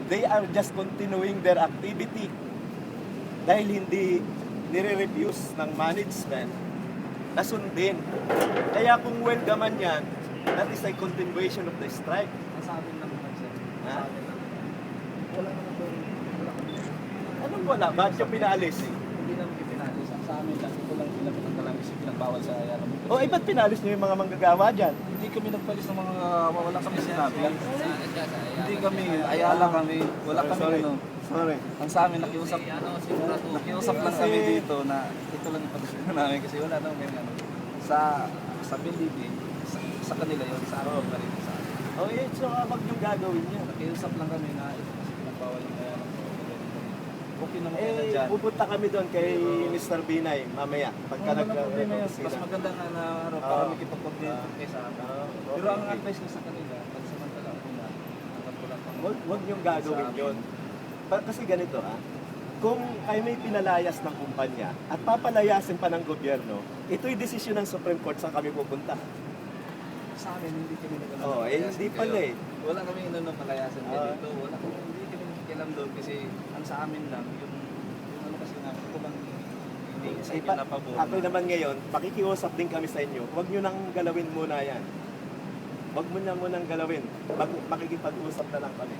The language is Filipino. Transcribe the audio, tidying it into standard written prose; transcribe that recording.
they are just continuing their activity dahil hindi nire-refuse ng management na sundin. Kaya kung welga man yan, that is a continuation of the strike. Sa amin lang naman, sir. Ha? Sa amin lang. Wala naman doon. Wala kami. Anong wala? Ba't yung pinalis? Hindi namin pinalis. Sa amin lang. Ito lang pinagkakalang isip pinagbawal sa ayan. O ba't pinalis nyo yung mga manggagawa dyan? Hindi kami nagpalis ng mga wala kami sinabi. Hindi kami, ayala kami. Wala kami Sorry. ano. Sorry. Ang sa amin, nakiusap lang kami dito na ito lang yung pag-usapan namin kasi wala naman kami ano. Sa building, sa kanila yun, sa amin pa rin sa amin. O so wag yung gagawin yan. Nakiusap lang kami na ito kasi pinagbawal yung kaya ng okay naman kayo Eh, dyan. pupunta kami doon kay Mr. Binay mamaya. Pagka Wala na problema yun. nag-opisina. Mas maganda nga na araw para makipag-coordinate kayo sa amin. Pero ang advice ko sa kanila, pagsamantala ako na, hanggang ko lang pang- Huwag niyong gagawin sa- yun. Kasi ganito kung kayo may pinalayas ng kumpanya at papalayasin pa ng gobyerno, ito'y desisyon ng Supreme Court saan kami pupunta. Sa amin, hindi kami nagano. Oh, hindi pala eh. Wala kami inano palayasan dito. Wala kami, hindi kami nakikialam doon kasi ang sa amin lang, yung ano kasi na, ito lang hindi sa inyo na pabor. Ako naman ngayon, pakikiusap din kami sa inyo. Huwag nyo nang galawin muna yan. Huwag mo na munang galawin. Makikipag-usap na lang kami.